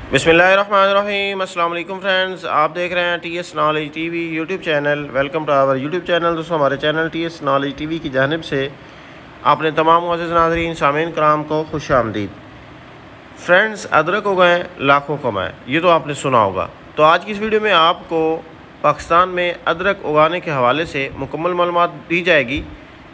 बिस्मिल्लाहिर्रहमानिर्रहीम। अस्सलाम वालेकुम फ्रेंड्स, आप देख रहे हैं TS knowledge TV YouTube channel. Welcome to our YouTube channel. दोस्तों, हमारे चैनल TS नॉलेज टीवी की जानिब से आपने तमाम मुअज़्ज़िज़ नाज़रीन सामीन कराम को खुश आमदीद। फ्रेंड्स, अदरक उगाएँ लाखों कमाएँ, ये तो आपने सुना होगा। तो आज की इस वीडियो में आपको पाकिस्तान में अदरक उगाने के हवाले से मुकम्मल मालूमात दी जाएगी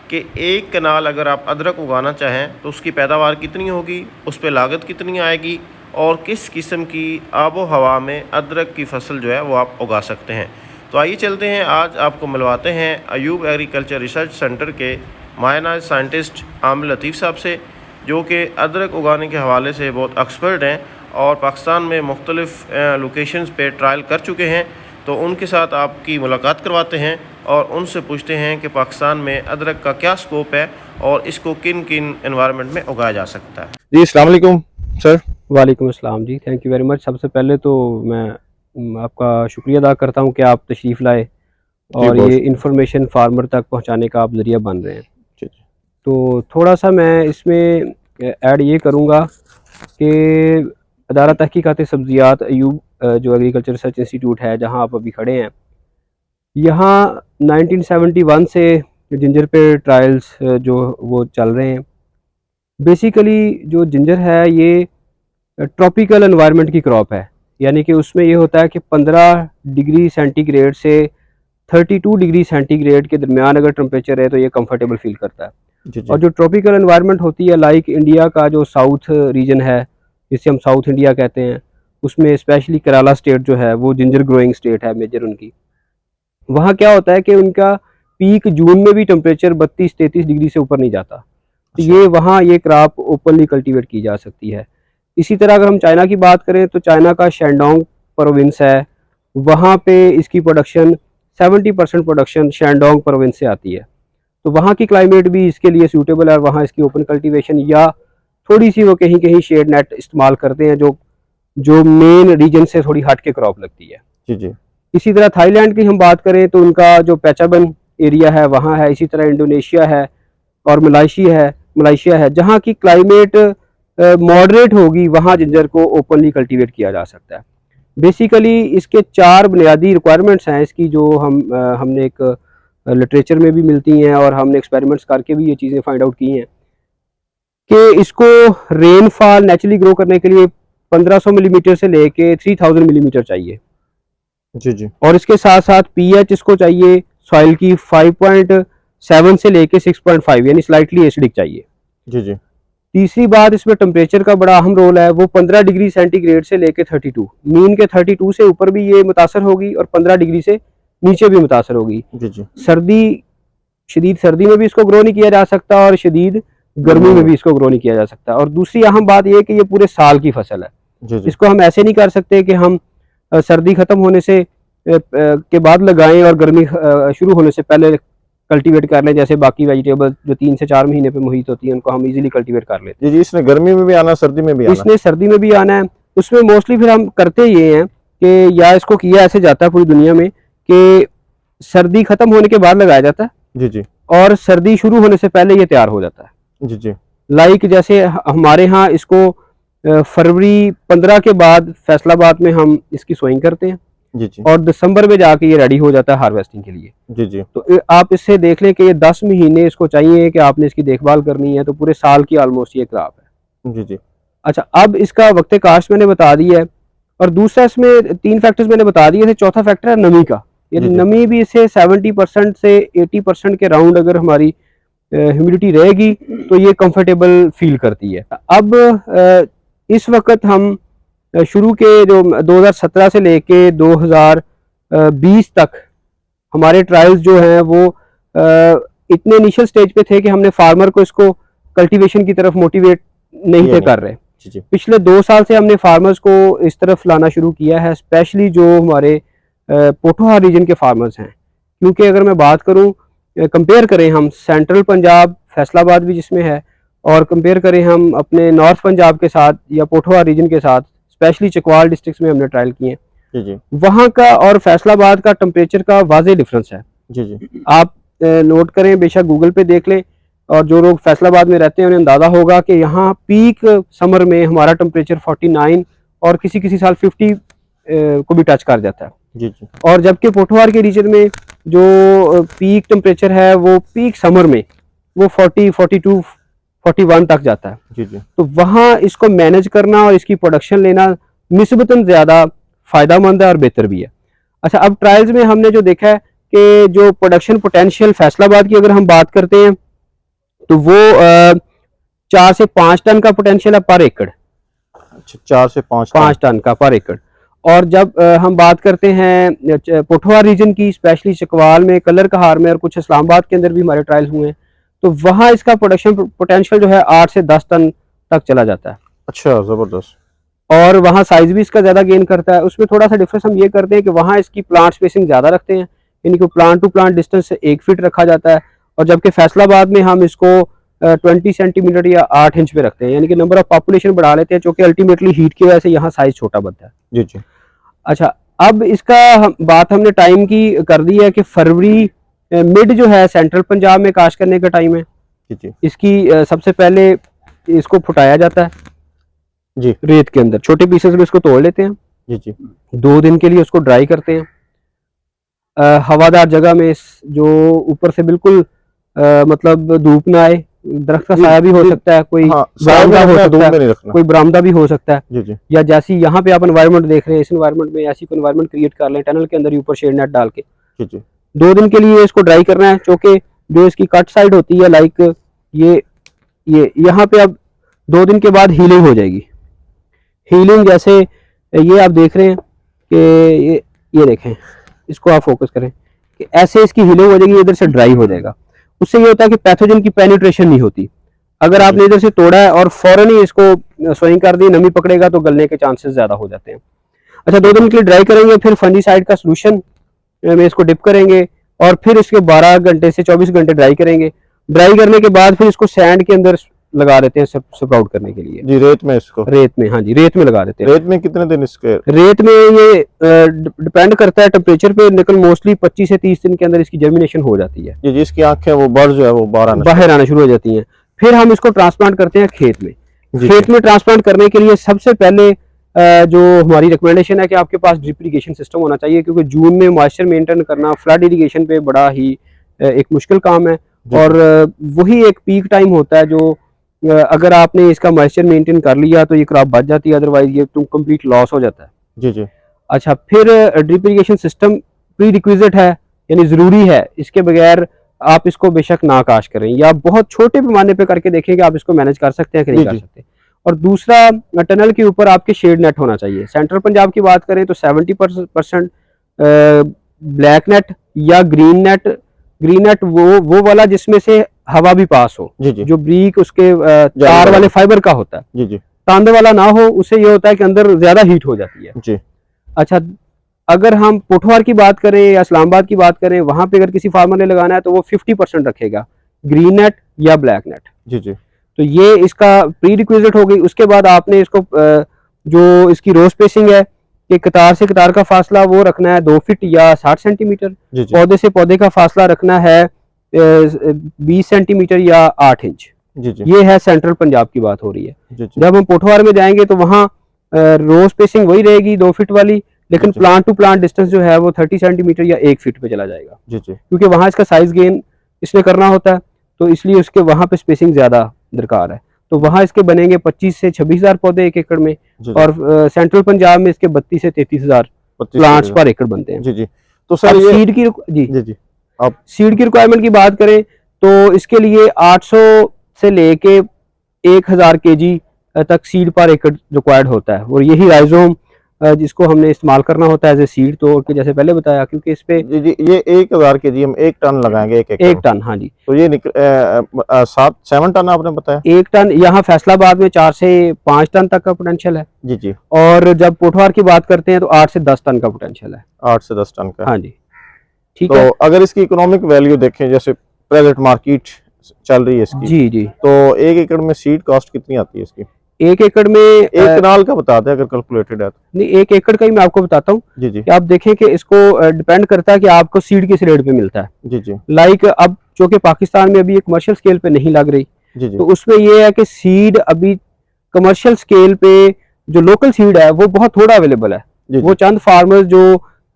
कि एक कनाल अगर आप अदरक उगाना चाहें तो उसकी पैदावार कितनी होगी, उस पर लागत कितनी आएगी और किस किस्म की आबो हवा में अदरक की फसल जो है वो आप उगा सकते हैं। तो आइए चलते हैं, आज आपको मिलवाते हैं अयूब एग्रीकल्चर रिसर्च सेंटर के मायना साइंटिस्ट आमिर लतीफ़ साहब से, जो कि अदरक उगाने के हवाले से बहुत एक्सपर्ट हैं और पाकिस्तान में मुख्तलिफ़ लोकेशंस पे ट्रायल कर चुके हैं। तो उनके साथ आपकी मुलाकात करवाते हैं और उनसे पूछते हैं कि पाकिस्तान में अदरक का क्या स्कोप है और इसको किन किन एनवायरनमेंट में उगाया जा सकता है। जी, अस्सलाम वालेकुम सर। वालेकुम अस्सलाम जी, थैंक यू वेरी मच। सबसे पहले तो मैं आपका शुक्रिया अदा करता हूं कि आप तशरीफ़ लाए जी, और बहुत ये शुक्रिया। इन्फॉर्मेशन फार्मर तक पहुंचाने का आप ज़रिया बन रहे हैं। जी, जी। तो थोड़ा सा मैं इसमें ऐड ये करूंगा कि अदारा तहकीकात सब्ज़ियात अयूब जो एग्रीकल्चर रिसर्च इंस्टीट्यूट है जहां आप अभी खड़े हैं, यहाँ 1971 से जिंजर पे ट्रायल्स जो वो चल रहे हैं। बेसिकली जो जिंजर है ये ट्रॉपिकल एनवायरनमेंट की क्रॉप है, यानी कि उसमें ये होता है कि 15 डिग्री सेंटीग्रेड से 32 डिग्री सेंटीग्रेड के दरमियान अगर टेम्परेचर है तो ये कंफर्टेबल फील करता है। जी, जी। और जो ट्रॉपिकल एनवायरनमेंट होती है, लाइक इंडिया का जो साउथ रीजन है जिसे हम साउथ इंडिया कहते हैं, उसमें स्पेशली केरला स्टेट जो है वो जिंजर ग्रोइंग स्टेट है मेजर उनकी। वहाँ क्या होता है कि उनका पीक जून में भी टेम्परेचर 32-33 डिग्री से ऊपर नहीं जाता। तो अच्छा। ये वहाँ ये क्रॉप ओपनली कल्टीवेट की जा सकती है। इसी तरह अगर हम चाइना की बात करें तो चाइना का शेंडोंग प्रोविंस है, वहाँ पे इसकी प्रोडक्शन 70% प्रोडक्शन शेंडोंग प्रोविंस से आती है। तो वहाँ की क्लाइमेट भी इसके लिए सूटेबल है और वहाँ इसकी ओपन कल्टीवेशन या थोड़ी सी वो कहीं कहीं शेड नेट इस्तेमाल करते हैं जो जो मेन रीजन से थोड़ी हट के क्रॉप लगती है। जी, जी। इसी तरह थाईलैंड की हम बात करें तो उनका जो पैचाबन एरिया है वहाँ है। इसी तरह इंडोनेशिया है और मलाइशिया है जहाँ की क्लाइमेट मॉडरेट होगी, वहाँ जिंजर को ओपनली कल्टीवेट किया जा सकता है। बेसिकली इसके 4 बुनियादी रिक्वायरमेंट्स हैं इसकी, जो हमने एक लिटरेचर में भी मिलती हैं और हमने एक्सपेरिमेंट्स करके भी ये चीज़ें फाइंड आउट की हैं कि इसको रेनफॉल नेचुरली ग्रो करने के लिए 1500 मिलीमीटर से लेके 3000 मिलीमीटर चाहिए। जी, जी। और इसके साथ साथ पीएच इसको चाहिए सॉइल की 5.7 से लेके 6.5, यानी स्लाइटली एसिडिक चाहिए। जी, जी। तीसरी बात, इसमें टेम्परेचर का बड़ा अहम रोल है। वो 15 डिग्री सेंटीग्रेड से लेके 32, मीन के 32 से ऊपर भी ये मुतासर होगी और 15 डिग्री से नीचे भी मुतासर होगी। जी, जी। शदीद सर्दी में भी इसको ग्रो नहीं किया जा सकता और शदीद गर्मी में भी इसको ग्रो नहीं किया जा सकता। और दूसरी अहम बात यह कि ये पूरे साल की फसल है। जी, जी। इसको हम ऐसे नहीं कर सकते कि हम सर्दी खत्म होने से के बाद लगाएं और गर्मी शुरू होने से पहले कल्टीवेट कर लें, जैसे बाकी वेजिटेबल जो 3 से 4 महीने पे मुहित होती हैं उनको हम इजीली कल्टीवेट कर लेते जी, जी। इसने गर्मी में भी आना, सर्दी में भी हैं। आना। इसने सर्दी में भी आना है। उसमें मोस्टली फिर हम करते ये हैं कि या इसको किया ऐसे जाता है पूरी दुनिया में कि सर्दी खत्म होने के बाद लगाया जाता है जी, जी। और सर्दी शुरू होने से पहले ये तैयार हो जाता है। जी, जी। लाइक जैसे हमारे यहाँ इसको फरवरी 15 के बाद फैसलाबाद में हम इसकी सोइंग करते हैं जी, जी। और दिसंबर में जाके ये रेडी हो जाता है हार्वेस्टिंग के लिए। जी, जी। तो आप इससे देख लें कि ये 10 महीने इसको चाहिए कि आपने इसकी देखभाल करनी है, तो पूरे साल की ऑलमोस्ट ये क्रॉप है। जी, जी। अच्छा, अब इसका वक्त काश्त मैंने बता दिया है और दूसरा इसमें 3 फैक्टर्स मैंने बता दिए थे। चौथा फैक्टर है नमी का। यानी जी, जी। नमी भी इससे 70% से 80% के राउंड अगर हमारी ह्यूमिडिटी रहेगी तो ये कंफर्टेबल फील करती है। अब इस वक्त हम शुरू के जो 2017 से लेके 2020 तक हमारे ट्रायल्स जो हैं वो इतने इनिशियल स्टेज पे थे कि हमने फार्मर को इसको कल्टीवेशन की तरफ मोटिवेट नहीं थे कर रहे। जी, जी। पिछले 2 साल से हमने फार्मर्स को इस तरफ लाना शुरू किया है, स्पेशली जो हमारे पोठोहार रीजन के फार्मर्स हैं। क्योंकि अगर मैं बात करूं, कंपेयर करें हम सेंट्रल पंजाब, फैसलाबाद भी जिसमें है, और कंपेयर करें हम अपने नॉर्थ पंजाब के साथ या पोठोहार रीजन के साथ, स्पेशली चकवाल डिस्ट्रिक्ट में हमने ट्रायल किए हैं, जी, जी। वहाँ का और फैसलाबाद का टेम्परेचर का वाज़ेह डिफरेंस है। जी, जी। आप नोट करें, बेशक गूगल पे देख लें, और जो लोग फैसलाबाद में रहते हैं उन्हें अंदाज़ा होगा कि यहाँ पीक समर में हमारा टेम्परेचर 49 और किसी किसी साल 50 को भी टच कर जाता है। जी जी और जबकि पोठवार के रीजन में जो पीक टेम्परेचर है वो पीक समर में वो 40, 42, 41 तक जाता है। जी जी तो वहाँ इसको मैनेज करना और इसकी प्रोडक्शन लेना निस्बतन ज़्यादा फ़ायदेमंद है और बेहतर भी है। अच्छा, अब ट्रायल्स में हमने जो देखा है कि जो प्रोडक्शन पोटेंशियल फैसलाबाद की अगर हम बात करते हैं तो वो 4 से 5 टन का पोटेंशियल है पर एकड़। अच्छा, 4 से 5 5 टन का पर एकड़। और जब हम बात करते हैं पोठवार रीजन की, स्पेशली चकवाल में, कलर कहार में और कुछ इस्लामाबाद के अंदर भी हमारे ट्रायल्स हुए हैं, तो वहाँ इसका प्रोडक्शन पोटेंशियल जो है 8 से 10 टन तक चला जाता है। अच्छा, जबरदस्त। और वहाँ साइज भी इसका ज़्यादा गेन करता है। उसमें थोड़ा सा डिफरेंस हम ये करते हैं कि वहाँ इसकी प्लांट स्पेसिंग ज़्यादा रखते हैं, यानी कि plant to plant distance 1 feet रखा जाता है। और जबकि फैसलाबाद में हम इसको 20 सेंटीमीटर या 8 इंच पे रखते हैं, यानी कि नंबर ऑफ पॉपुलेशन बढ़ा लेते हैं, क्योंकि अल्टीमेटली हीट की वजह से यहाँ साइज छोटा बनता है। जी जी अच्छा, अब इसका बात हमने टाइम की कर दी है कि फरवरी मिड जो है सेंट्रल पंजाब में काश्त करने का टाइम है। जी जी इसकी सबसे पहले इसको फुटाया जाता है जी रेत के अंदर, छोटे पीसेस में इसको तोड़ लेते हैं, जी जी 2 दिन के लिए उसको ड्राई करते हैं हवादार जगह में, जो ऊपर से बिल्कुल मतलब धूप ना आए, दरख्त का जी, साया भी हो जी, सकता है, कोई हाँ, बरामदा हो धूप सकता में है, नहीं रखना। कोई बरामदा भी हो सकता है, जी जी या जैसी यहाँ पे आप एनवायरनमेंट देख रहे हैं, इस एनवायरनमेंट में ऐसी कोई एनवायरनमेंट क्रिएट कर लें, टनल के अंदर ही ऊपर शेड नेट डाल के जी जी 2 दिन के लिए इसको ड्राई करना है। चूंकि जो इसकी कट साइड होती है, लाइक ये यहाँ पे अब 2 दिन के बाद हीलिंग हो जाएगी। हीलिंग जैसे ये आप देख रहे हैं कि ये देखें, इसको आप फोकस करें कि ऐसे इसकी हीलिंग हो जाएगी, इधर से ड्राई हो जाएगा। उससे ये होता है कि पैथोजन की पेनिट्रेशन नहीं होती। अगर आपने इधर से तोड़ा है और फौरन ही इसको स्विंग कर दी, नमी पकड़ेगा तो गलने के चांसेस ज्यादा हो जाते हैं। अच्छा, 2 दिन के लिए ड्राई करेंगे, फिर फंजीसाइड का सोल्यूशन में इसको डिप करेंगे और फिर इसके 12 घंटे से 24 घंटे ड्राई करेंगे। ड्राई करने के बाद फिर इसको सैंड के अंदर लगा देते हैं स्प्राउट करने के लिए। जी, रेत में इसको, रेत में, हाँ जी, रेत में लगा देते हैं। रेत में कितने दिन इसके? रेत में ये डिपेंड करता है टेम्परेचर पे, लेकिन मोस्टली 25 से 30 दिन के अंदर इसकी जर्मिनेशन हो जाती है। जी, जिसकी आंखें वो बर्ड जो है वो बाहर आना शुरू हो जाती हैं। फिर हम इसको ट्रांसप्लांट करते हैं खेत में। जी, खेत में ट्रांसप्लांट करने के लिए सबसे पहले जो हमारी रिकमेंडेशन है कि आपके पास ड्रिप इरिगेशन सिस्टम होना चाहिए, क्योंकि जून में मॉइस्चर मेंटेन करना फ्लड इरिगेशन पे बड़ा ही एक मुश्किल काम है। और वही एक पीक टाइम होता है जो अगर आपने इसका मॉइस्चर मेंटेन कर लिया तो ये क्रॉप बच जाती है, अदरवाइज ये तुम कंप्लीट लॉस हो जाता है। जी जी अच्छा, फिर drip irrigation system pre requisite है, यानी ज़रूरी है, इसके बगैर आप इसको बेशक ना काश करें, या बहुत छोटे पैमाने पे करके देखें कि आप इसको मैनेज कर सकते हैं कि नहीं कर सकते। और दूसरा, टनल के ऊपर आपके शेड नेट होना चाहिए। सेंट्रल पंजाब की बात करें तो 70% ब्लैक नेट या ग्रीन नेट वो वाला जिसमें से हवा भी पास हो, जी जी जो ब्रीक उसके तार वाले फाइबर का होता है। जी जी तांदे वाला ना हो, उससे ये होता है कि अंदर ज्यादा हीट हो जाती है। जी अच्छा, अगर हम पोठवार की बात करें या इस्लामाबाद की बात करें, वहां पे अगर किसी फार्मर ने लगाना है तो वो 50% रखेगा, ग्रीन नेट या ब्लैक नेट। जी जी तो ये इसका प्री रिक्विजिट हो गई। उसके बाद आपने इसको जो इसकी रो स्पेसिंग है कि कतार से कतार का फासला वो रखना है 2 फीट या 60 सेंटीमीटर। जी जी पौधे से पौधे का फासला रखना है 20 सेंटीमीटर या 8 इंच। जी जी ये है सेंट्रल पंजाब की बात हो रही है। जी जी जब हम पोठवार में जाएंगे तो वहाँ रो स्पेसिंग वही रहेगी 2 फीट वाली, लेकिन जी। प्लांट टू प्लांट डिस्टेंस जो है वो 30 सेंटीमीटर या 1 फीट पे चला जाएगा, जी जी क्योंकि वहाँ इसका साइज गेन इसने करना होता है, तो इसलिए उसके वहाँ पे स्पेसिंग ज्यादा दरकार है। तो वहाँ इसके बनेंगे 25 से 26,000 पौधे 1 एकड़ में, जी और सेंट्रल पंजाब में इसके 32 से 33,000 प्लांट्स पर एकड़ बनते हैं। जी जी तो सर अब ये सीड की जी जी जी आप सीड की रिक्वायरमेंट की बात करें तो इसके लिए 800 से लेके 1000 केजी तक सीड पर एकड़ रिक्वायर्ड होता है, और यही राइजोम जिसको हमने इस्तेमाल करना होता है एज ए सीड, तो कि जैसे पहले बताया, क्योंकि इस पे जी जी ये 1000 केजी हम 1 टन लगाएंगे 1 एकड़ 1 टन, हाँ जी, तो ये 7 टन आपने बताया। 1 टन यहाँ फैसलाबाद में 4 से 5 टन तक का पोटेंशियल है, जी जी और जब पोठवार की बात करते हैं तो 8 से 10 टन का पोटेंशियल है। 8 से 10 टन का। हाँ जी, ठीक तो है। अगर इसकी इकोनॉमिक वैल्यू देखें, जैसे प्रेजेंट मार्केट चल रही है इसकी, जी जी, तो 1 एकड़ में सीड कॉस्ट कितनी आती है इसकी? 1 एकड़ में 1 कनाल का बताते हैं अगर कैलकुलेटेड है तो। नहीं, 1 एकड़ का ही मैं आपको बताता हूँ जी जी कि आप देखें कि इसको डिपेंड करता है कि आपको सीड किस रेट पे मिलता है। जी जी लाइक अब चूंकि पाकिस्तान में अभी एक कमर्शियल स्केल पे नहीं लग रही, जी जी तो उसमें ये है कि सीड अभी कमर्शियल स्केल पे जो लोकल सीड है वो बहुत थोड़ा अवेलेबल है। जी वो चंद फार्मर्स जो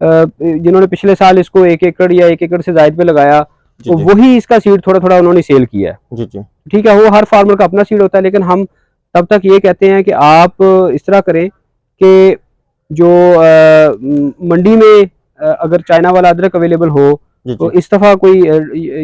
जिन्होंने पिछले साल इसको 1 एकड़ या 1 एकड़ से ज्यादा पे लगाया, जी तो जी वही इसका सीड थोड़ा थोड़ा उन्होंने सेल किया है। जी जी ठीक है, वो हर फार्मर का अपना सीड होता है, लेकिन हम तब तक ये कहते हैं कि आप इस तरह करें कि जो मंडी में अगर चाइना वाला अदरक अवेलेबल हो, जी तो जी इस दफ़ा कोई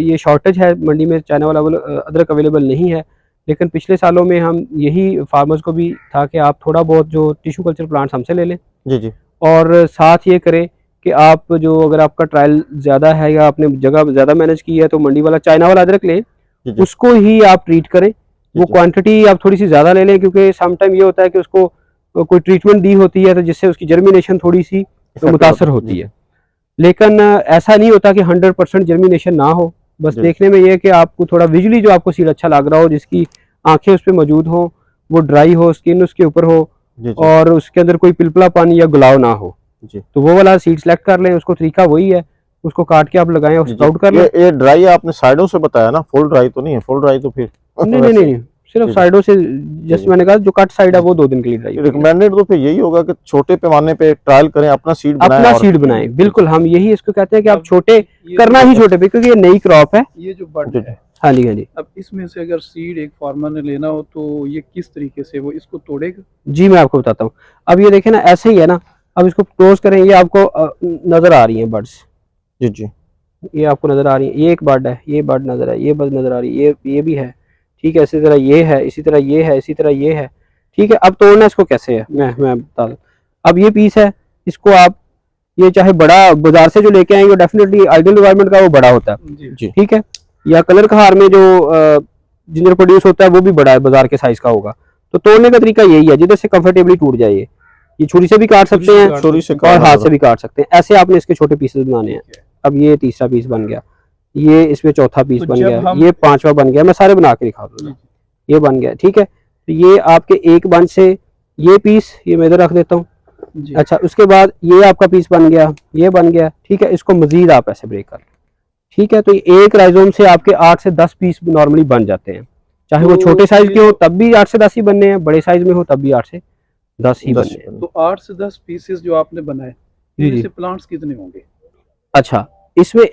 ये शॉर्टेज है मंडी में, चाइना वाला अदरक अवेलेबल नहीं है। लेकिन पिछले सालों में हम यही फार्मर्स को भी था कि आप थोड़ा बहुत जो टिश्यू कल्चर प्लांट्स हमसे ले लें, जी जी और साथ ये करें कि आप जो अगर आपका ट्रायल ज़्यादा है या आपने जगह ज़्यादा मैनेज की है, तो मंडी वाला चाइना वाला अदरक लें, जी जी उसको ही आप ट्रीट करें। वो जी क्वांटिटी आप थोड़ी सी ज़्यादा ले लें, क्योंकि सम टाइम ये होता है कि उसको कोई ट्रीटमेंट दी होती है तो जिससे उसकी जर्मिनेशन थोड़ी सी इफेक्ट मुतासर होता होती जी है। लेकिन ऐसा नहीं होता कि 100% जर्मिनेशन ना हो। बस जी देखने में ये है कि आपको थोड़ा विजुअली जो आपको सीड अच्छा लग रहा हो, जिसकी आंखें उस पर मौजूद हो, वो ड्राई हो, स्किन उसके ऊपर हो, जी जी और उसके अंदर कोई पिलपला पानी या गुलाव ना हो, जी तो वो वाला सीड सेलेक्ट कर लें। उसको तरीका वही है, उसको काट के आप लगाएं और जी स्प्राउट कर जी लें। ये ड्राई आपने साइडों से बताया ना, फुल ड्राई तो नहीं है? फुल ड्राई तो फिर नहीं नहीं वैसे नहीं नहीं, सिर्फ जी जी साइडों से, जी जैसे जी मैंने कहा जो कट साइड है वो 2 दिन के लिए ड्राई करें। रिकमेंडेड तो फिर यही होगा कि छोटे पैमाने पे ट्रायल करें, अपना सीड बनाएं अपना और सीड बनाएं, जी बिल्कुल हम यही इसको कहते हैं कि आप अब छोटे ये करना जो ही छोटे पे, क्योंकि ये नई क्रॉप है। ये जो बड जी है, हाँ जी हाँ जी। अब इसमें से अगर सीड एक फार्मर ने लेना हो तो ये किस तरीके से वो इसको तोड़ेगा? जी मैं आपको बताता हूँ। अब ये देखें ना, ऐसे ही है ना। अब इसको क्लोज करें, ये आपको नजर आ रही है बर्ड्स, जी जी ये आपको नजर आ रही है। ये एक बर्ड है, ये बर्ड नजर है, ये बर्ड नजर आ रही है, ये भी है। ठीक है, इसी तरह ये है, इसी तरह ये है, इसी तरह ये है। ठीक है, अब तोड़ना इसको कैसे है मैं बता दूं। अब ये पीस है, इसको आप, ये चाहे बड़ा बाजार से जो लेके आएंगे, डेफिनेटली आइडियल एनवायरनमेंट का वो बड़ा होता है। जी जी ठीक है, या कलर कहार में जो जिंजर प्रोड्यूस होता है वो भी बड़ा है, बाजार के साइज का होगा। तो तोड़ने का तरीका यही है, जिधर से कंफर्टेबली टूट जाए। ये छुरी से भी काट सकते हैं छुरी से और काटना हाथ होगा। से भी काट सकते हैं। ऐसे आपने इसके छोटे पीसेस बनाने हैं। अब ये तीसरा पीस बन गया, ये इसमें चौथा पीस तो बन जब गया, हम- ये पांचवा बन गया। मैं सारे बना के दिखा दूंगा। ये बन गया, ठीक है। तो ये आपके एक बंच से ये पीस, ये मैं इधर रख देता हूँ। जी अच्छा, उसके बाद ये आपका पीस बन गया, ये बन गया। ठीक है, इसको मजीद आप ऐसे ब्रेक कर लें। ठीक है, तो ये एक राइजोम से आपके 8 से 10 पीस नॉर्मली बन जाते हैं। चाहे वो तो छोटे साइज के ये- हो तब भी 8 से 10 ही बनने हैं, बड़े साइज में हो तब भी 8 से 10 ही 10 बनने हैं। तो 8 से 10 पीसेस जो आपने बनाए, जी, इनमें जी। से प्लांट्स कितने होंगे? अच्छा, इसमें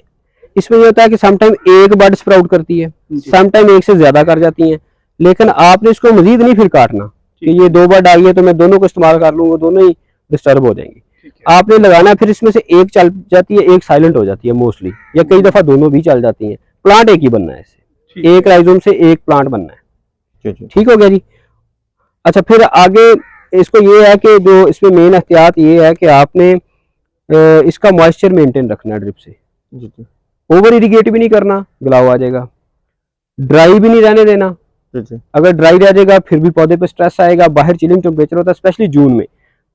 इसमें ये होता है कि सम टाइम एक बर्ड स्प्राउट करती है, जी। सम टाइम एक से ज्यादा कर जाती हैं। लेकिन आपने इसको मजीद नहीं फिर काटना कि ये 2 बर्ड आई है तो मैं दोनों को इस्तेमाल कर लूँ, वो दोनों ही डिस्टर्ब हो जाएंगी। ठीक है। आपने लगाना है, फिर इसमें से एक चल जाती है, एक साइलेंट हो जाती है मोस्टली, या कई दफा दोनों भी चल जाती हैं। प्लांट एक ही बनना है इससे, ठीक है। एक राइजोम से एक प्लांट बनना है। जी जी ठीक हो गया जी। अच्छा, फिर आगे इसको ये है कि जो इसमें मेन एहतियात ये है कि आपने इसका मॉइस्चर मेंटेन रखना है ड्रिप से। जी जी ओवर इरिगेट भी नहीं करना, गुलाब आ जाएगा। ड्राई भी नहीं रहने देना, जी जी अगर ड्राई रह जाएगा फिर भी पौधे पे स्ट्रेस आएगा। बाहर चिलिंग टेम्परेचर होता है, स्पेशली जून में,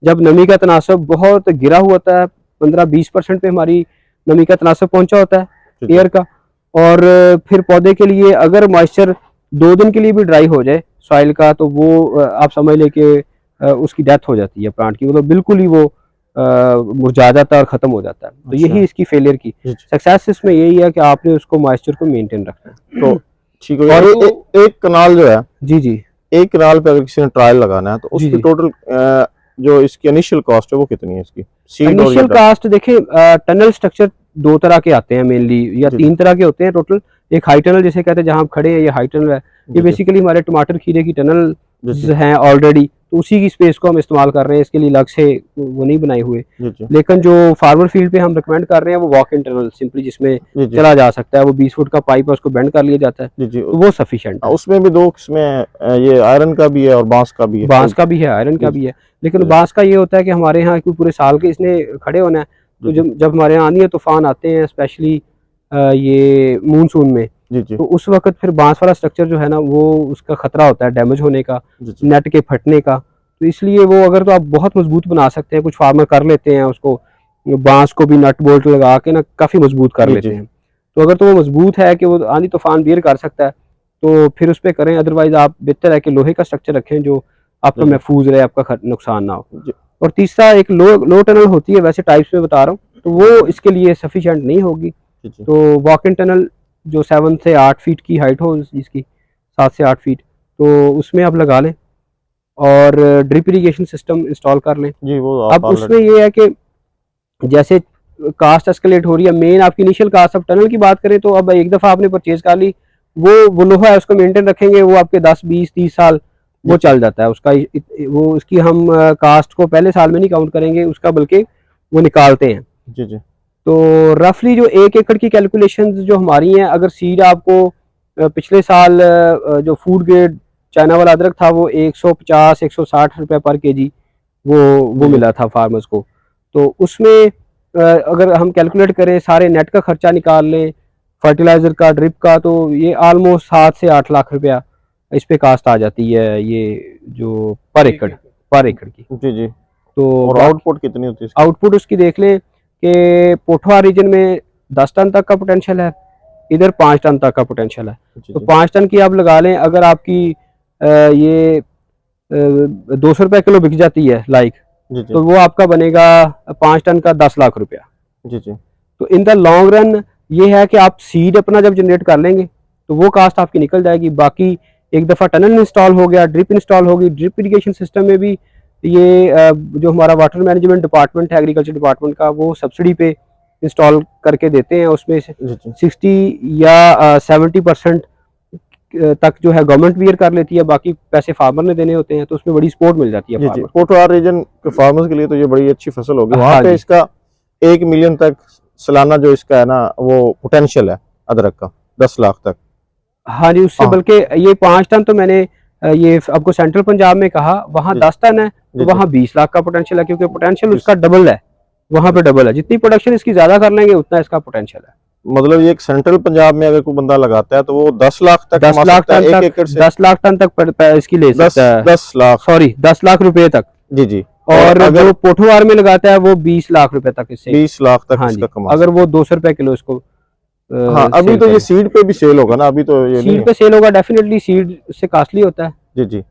जब नमी का तनासब बहुत गिरा हुआ होता है। 15-20% पे हमारी नमी का तनासब पहुंचा होता है जी, जी। एयर का। और फिर पौधे के लिए अगर मॉइस्चर 2 दिन के लिए भी ड्राई हो जाए सॉइल का, तो वो आप समझ ले कि उसकी डेथ हो जाती है प्लांट की, मतलब बिल्कुल ही वो मुरझा जाता है और ख़त्म हो जाता है। तो अच्छा। यही इसकी फेलियर की जी, जी। सक्सेस इसमें यही है कि आपने उसको मॉइस्चर को मेंटेन रखना है। तो ठीक है। और एक कनाल जो है, जी जी। एक कनाल पे अगर किसी ने ट्रायल लगाना है तो जी, उसकी जी। टोटल जो इसकी इनिशियल कॉस्ट है वो कितनी है इसकी? सीड और इनिशियल ये कास्ट देखें, टनल स्ट्रक्चर 2 तरह के आते हैं मेनली, या जी, 3 तरह के होते हैं टोटल। एक हाई टनल जिसे कहते हैं, जहां आप खड़े हैं, ये हाई टनल है। जी, ये जी। बेसिकली हमारे टमाटर खीरे की टनल जी, जी। हैं ऑलरेडी, तो उसी की स्पेस को हम इस्तेमाल कर रहे हैं। इसके लिए अलग से वो नहीं बनाए हुए। जी जी लेकिन जो फार्मर फील्ड पे हम रिकमेंड कर रहे हैं वो वॉक इन टनल, सिंपली जिसमें जी जी चला जा सकता है। वो 20 फुट का पाइप है, उसको बेंड कर लिया जाता है, जी जी तो वो सफिशिएंट है। उसमें भी 2 किस्में हैं, ये आयरन का भी है और बांस का भी है। बांस का भी है, आयरन का जी, भी है। लेकिन जी। बांस का ये होता है कि हमारे यहाँ क्योंकि पूरे साल के इसने खड़े होना है, तो जी, जब हमारे यहाँ आंधी तूफान आते हैं, स्पेशली ये मानसून में, जी जी तो उस वक्त फिर बांस वाला स्ट्रक्चर जो है ना, वो उसका खतरा होता है डैमेज होने का, जी जी नेट के फटने का। तो इसलिए वो अगर तो आप बहुत मजबूत बना सकते हैं, कुछ फार्मर कर लेते हैं उसको, बांस को भी नट बोल्ट लगा के ना काफ़ी मजबूत कर जी, लेते जी। हैं। तो अगर तो वो मजबूत है कि वो आंधी तूफान बियर कर सकता है, तो फिर उस पर करें। अदरवाइज आप बेहतर है कि लोहे का स्ट्रक्चर रखें जो आपका जी, जी। महफूज रहे, आपका नुकसान ना हो। जी। और तीसरा एक लो टनल होती है, वैसे टाइप्स में बता रहा हूँ, तो वो इसके लिए सफिशिएंट नहीं होगी। जी, जी। तो वॉक इन टनल जो 7 से 8 फीट की हाइट हो, जिसकी 7 से 8 फीट, तो उसमें आप लगा लें। और ड्रिप इरिगेशन सिस्टम इंस्टॉल कर लें। जी वो अब उसमें ये है कि जैसे कास्ट एस्केलेट हो रही है, मेन आपकी इनिशियल कास्ट, अब टनल की बात करें तो अब एक दफ़ा आपने परचेज कर ली, वो लोहा है उसको मेंटेन रखेंगे, वो आपके 10 20 30 साल वो चल जाता है उसका। वो उसकी हम कास्ट को पहले साल में नहीं काउंट करेंगे उसका, बल्कि वो निकालते हैं। जी जी तो रफली जो 1 एकड़ की कैलकुलेशन जो हमारी हैं, अगर सीड आपको पिछले साल जो फूड ग्रेड चाइना वाला अदरक था वो 150 160 रुपये पर केजी वो मिला था फार्मर्स को। तो उसमें अगर हम कैलकुलेट करें, सारे नेट का खर्चा निकाल लें, फर्टिलाइज़र का, ड्रिप का, तो ये ऑलमोस्ट 7 से 8 लाख रुपया इस पे कास्ट आ जाती है, ये जो पर एकड़ की। जी जी। तो और आउटपुट कितनी होती है इसकी? आउटपुट उसकी देख लें कि पोठवा रीजन में 10 टन तक का पोटेंशियल है, इधर 5 टन तक का पोटेंशियल है। जी तो जी 5 टन की आप लगा लें, अगर आपकी ये 200 रुपये किलो बिक जाती है लाइक, जी जी तो वो आपका बनेगा 5 टन का 10 लाख रुपया। जी जी तो इन द लॉन्ग रन ये है कि आप सीड अपना जब जनरेट कर लेंगे तो वो कास्ट आपकी निकल जाएगी। बाकी एक दफ़ा टनल इंस्टॉल हो गया, ड्रिप इंस्टॉल होगी, ड्रिप इरिगेशन सिस्टम में भी ये जो हमारा वाटर मैनेजमेंट डिपार्टमेंट है एग्रीकल्चर डिपार्टमेंट का, वो सब्सिडी पे इंस्टॉल करके देते हैं। उसमें से जी जी 60 या 70% तक जो है गवर्नमेंट बियर कर लेती है, बाकी पैसे फार्मर ने देने होते हैं, तो उसमें बड़ी सपोर्ट मिल जाती है जी जी। फार्मर। पोठवार रीजन के फार्मर्स के लिए तो ये बड़ी अच्छी फसल होगी। वहाँ हाँ पे जी। इसका 1 मिलियन तक सालाना जो इसका है ना वो पोटेंशियल है अदरक का, 10 लाख तक। हाँ जी, उससे हाँ। बल्कि ये 5 टन तो मैंने ये आपको सेंट्रल पंजाब में कहा, वहाँ जी। 10 टन है, जी तो जी। वहाँ 20 लाख का पोटेंशियल है, क्योंकि पोटेंशियल जी। उसका डबल है, वहाँ पे डबल है। जितनी प्रोडक्शन इसकी ज्यादा कर लेंगे उतना इसका पोटेंशियल है। मतलब ये एक सेंट्रल पंजाब में अगर कोई बंदा लगाता है तो वो 10 लाख तक 10 कमा लाख सकता है टन 1 तक, एकड़ से। 10 लाख टन तक इसकी ले 10 सकता है। 10 लाख, सॉरी 10 लाख रुपए तक। जी जी। और अगर जो पोठवार में लगाता है वो 20 लाख रुपए तक इससे। 20 लाख तक हाँ इसका जी, कमा अगर सकता वो 200 रुपए किलो इसको है। हाँ अभी सेल तो ये करे। सीड पे भी सेल होगा ना, अभी तो ये नहीं सीड है। पे सेल होगा डेफिनेटली, सीड से कॉस्टली होता है। जी जी।